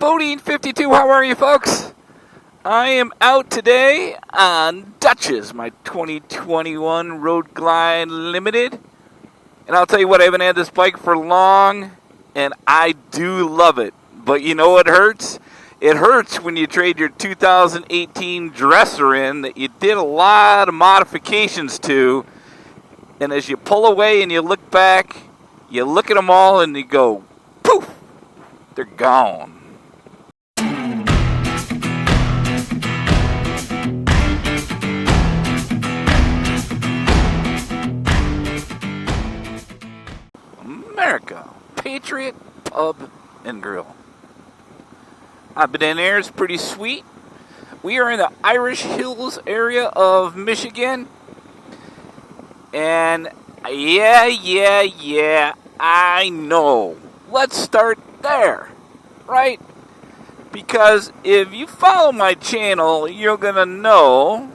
Bodine 52, how are you folks? I am out today on Dutch's, my 2021 Road Glide Limited. And I'll tell you what, I haven't had this bike for long, and I do love it. But you know what hurts? It hurts when you trade your 2018 dresser in that you did a lot of modifications to, and as you pull away and you look back, you look at them all and you go, poof, they're gone. America, Patriot Pub and Grill. I've been in there, it's pretty sweet. We are in the Irish Hills area of Michigan. And yeah, I know. Let's start there, right? Because if you follow my channel, you're going to know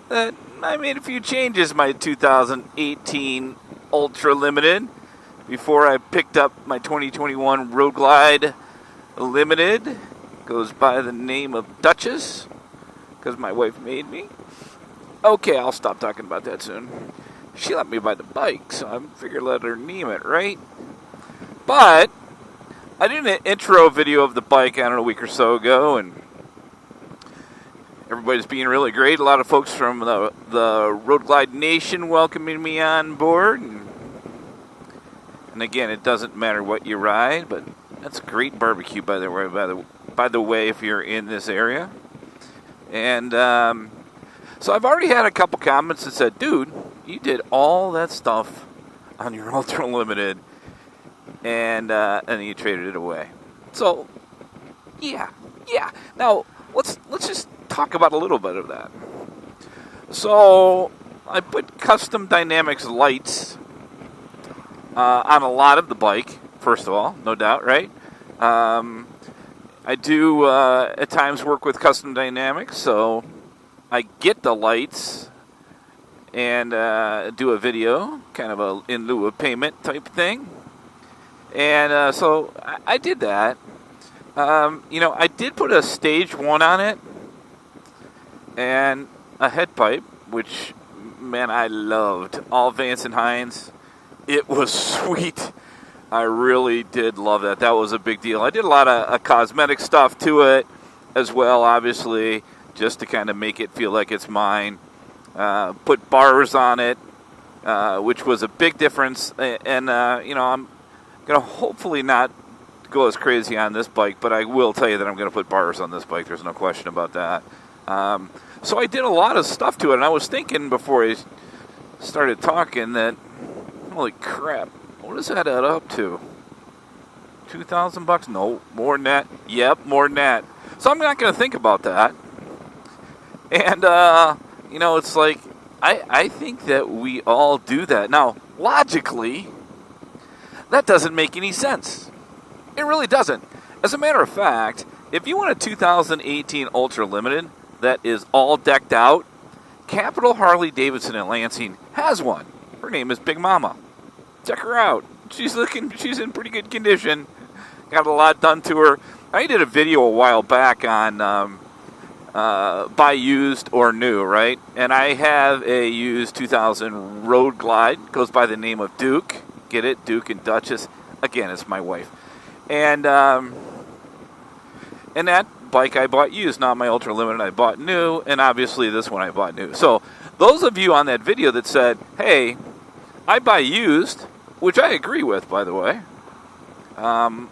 that I made a few changes my 2018 Ultra Limited before I picked up my 2021 Road Glide Limited. Goes by the name of Dutch's because my wife made me. Okay, I'll stop talking about that soon. She let me buy the bike, so I figured let her name it, right? But I did an intro video of the bike, I don't know, a week or so ago, and everybody's being really great. A lot of folks from the Road Glide Nation welcoming me on board. And again, it doesn't matter what you ride, but that's great barbecue, by the way, if you're in this area. And so I've already had a couple comments that said, dude, you did all that stuff on your Ultra Limited, and then you traded it away. So, yeah. Now, let's just talk about a little bit of that. So, I put custom dynamics lights on a lot of the bike, first of all, no doubt, right? I do at times work with custom dynamics, so I get the lights and do a video, kind of in lieu of payment type thing. And so I did that. I did put a stage 1 on it and a head pipe, which, man, I loved. All Vance and Hines. It was sweet. I really did love that. That was a big deal. I did a lot of cosmetic stuff to it as well, obviously, just to kind of make it feel like it's mine. Put bars on it, which was a big difference. And I'm going to hopefully not go as crazy on this bike, but I will tell you that I'm going to put bars on this bike. There's no question about that. So I did a lot of stuff to it, and I was thinking before I started talking that, holy crap, what does that add up to? $2,000? No, more than that. Yep, more than that. So I'm not going to think about that. And, it's like, I think that we all do that. Now, logically, that doesn't make any sense. It really doesn't. As a matter of fact, if you want a 2018 Ultra Limited that is all decked out, Capital Harley Davidson in Lansing has one. Her name is Big Mama. Check her out. She's in pretty good condition. Got a lot done to her. I did a video a while back on buy used or new, right? And I have a used 2000 Road Glide. Goes by the name of Duke. Get it? Duke and Duchess. Again, it's my wife. And that bike I bought used, not my Ultra Limited I bought new, and obviously this one I bought new. So those of you on that video that said, hey, I buy used, which I agree with, by the way. I'm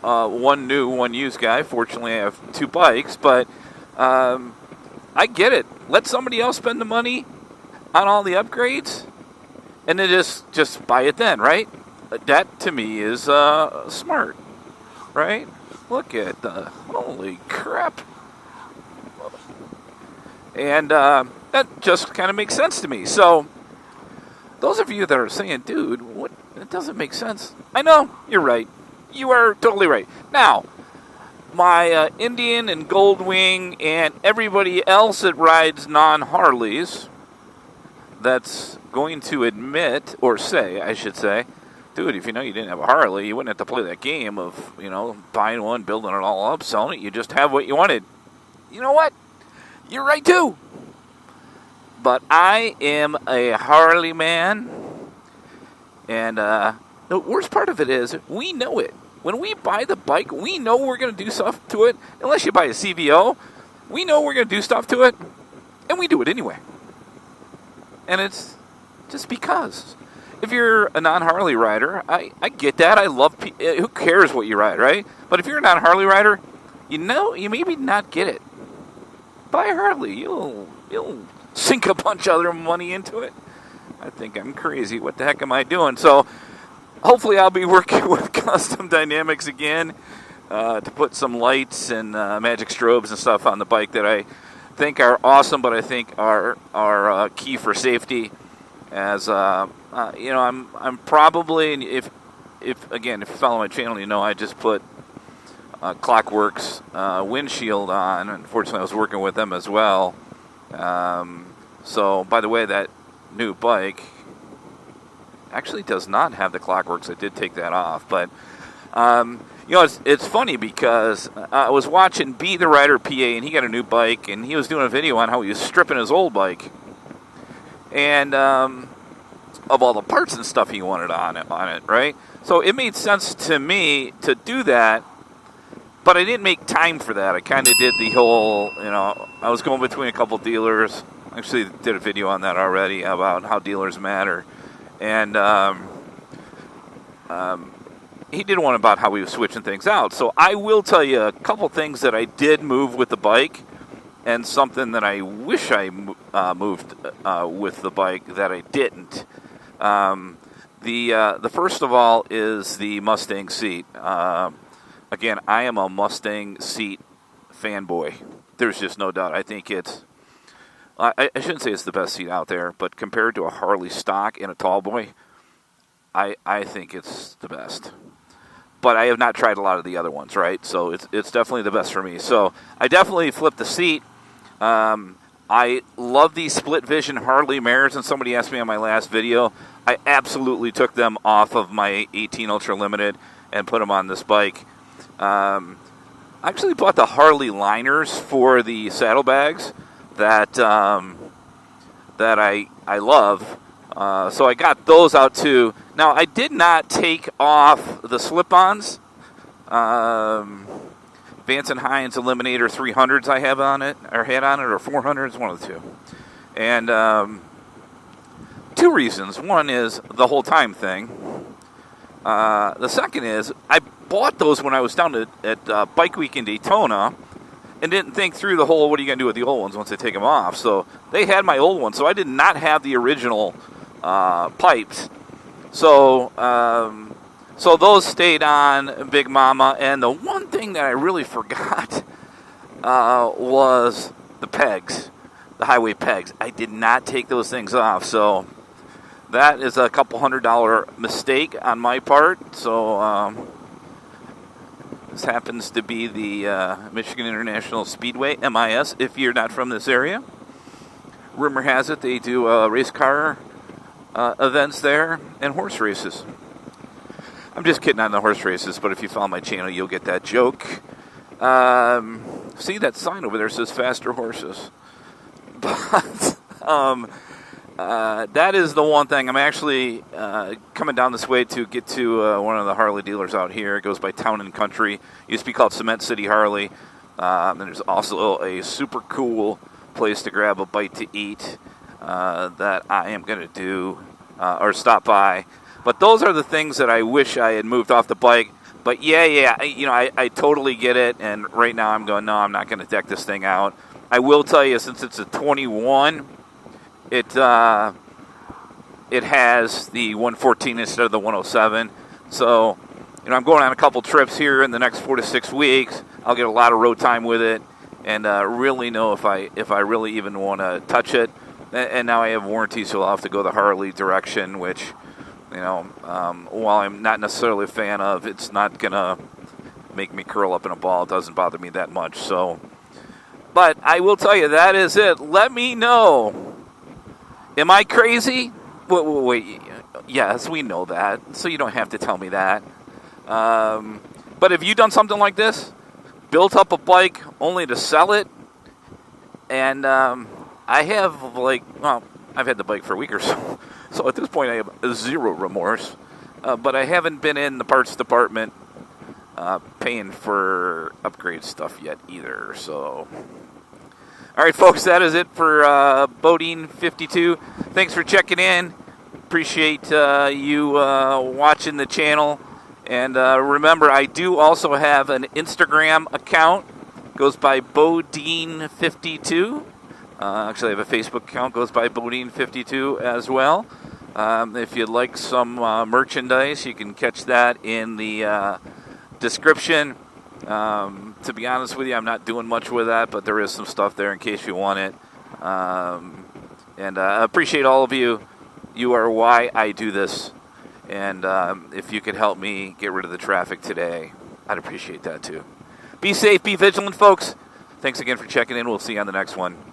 one new, one used guy. Fortunately, I have two bikes, but I get it. Let somebody else spend the money on all the upgrades, and then just buy it then, right? That, to me, is smart, right? Look at the, holy crap. And that just kind of makes sense to me. So, those of you that are saying, dude, what? That doesn't make sense. I know, you're right. You are totally right. Now, my Indian and Goldwing and everybody else that rides non-Harleys that's going to admit, or say, I should say, Dude, if you know you didn't have a Harley, you wouldn't have to play that game of, buying one, building it all up, selling it. You just have what you wanted. You know what? You're right, too. But I am a Harley man. And the worst part of it is, we know it. When we buy the bike, we know we're going to do stuff to it. Unless you buy a CVO, we know we're going to do stuff to it. And we do it anyway. And it's just because. If you're a non-Harley rider, I get that. I love who cares what you ride, right? But if you're a non-Harley rider, you maybe not get it. Buy a Harley. You'll sink a bunch of other money into it. I think I'm crazy. What the heck am I doing? So hopefully I'll be working with Custom Dynamics again to put some lights and magic strobes and stuff on the bike that I think are awesome, but I think are key for safety. As I'm probably, if you follow my channel, I just put Clockworks windshield on. Unfortunately, I was working with them as well. So, by the way, that new bike actually does not have the Clockworks. I did take that off, but it's funny because I was watching B the Rider PA, and he got a new bike, and he was doing a video on how he was stripping his old bike. And of all the parts and stuff he wanted on it, right? So it made sense to me to do that, but I didn't make time for that. I kind of did the whole, I was going between a couple dealers. Actually did a video on that already about how dealers matter. And he did one about how he was switching things out. So I will tell you a couple things that I did move with the bike, and something that I wish I moved with the bike that I didn't. The first of all is the Mustang seat. Again, I am a Mustang seat fanboy. There's just no doubt. I think it's... I shouldn't say it's the best seat out there, but compared to a Harley stock and a tall boy, I think it's the best. But I have not tried a lot of the other ones, right? So it's definitely the best for me. So I definitely flipped the seat. I love these split vision Harley mirrors, and somebody asked me on my last video. I absolutely took them off of my 18 Ultra Limited and put them on this bike. I actually bought the Harley liners for the saddlebags that I love. So I got those out too. Now I did not take off the slip-ons. Vance & Hines Eliminator 300s I have on it, or had on it, or 400s, one of the two. And two reasons. One is the whole time thing. The second is I bought those when I was down at Bike Week in Daytona and didn't think through the whole, what are you going to do with the old ones once they take them off? So they had my old ones, so I did not have the original pipes. So those stayed on Big Mama. And the one thing that I really forgot was the pegs, the highway pegs. I did not take those things off. So that is a couple $100 mistake on my part. So this happens to be the Michigan International Speedway, MIS, if you're not from this area. Rumor has it they do race car events there and horse races. I'm just kidding on the horse races, but if you follow my channel, you'll get that joke. See that sign over there says faster horses. But that is the one thing. I'm actually coming down this way to get to one of the Harley dealers out here. It goes by Town and Country. It used to be called Cement City Harley. And there's also a super cool place to grab a bite to eat that I am going to do or stop by. But those are the things that I wish I had moved off the bike. But I totally get it. And right now I'm going, no, I'm not going to deck this thing out. I will tell you, since it's a 21, it has the 114 instead of the 107. So, I'm going on a couple trips here in the next 4 to 6 weeks. I'll get a lot of road time with it, and really know if I really even want to touch it. And now I have warranty, so I'll have to go the Harley direction, which, while I'm not necessarily a fan of, it's not gonna make me curl up in a ball. It doesn't bother me that much. So, but I will tell you, that is it. Let me know. Am I crazy? Wait. Yes, we know that, so you don't have to tell me that. But have you done something like this? Built up a bike only to sell it? And I have, I've had the bike for a week or so. So at this point, I have zero remorse. But I haven't been in the parts department paying for upgrade stuff yet either. So, all right, folks, that is it for Bodine 52. Thanks for checking in. Appreciate you watching the channel. And remember, I do also have an Instagram account. Goes by Bodine52. Actually, I have a Facebook account. Goes by Bodine52 as well. If you'd like some merchandise, you can catch that in the description. To be honest with you, I'm not doing much with that, but there is some stuff there in case you want it. And I appreciate all of you. You are why I do this. And if you could help me get rid of the traffic today, I'd appreciate that too. Be safe, be vigilant, folks. Thanks again for checking in. We'll see you on the next one.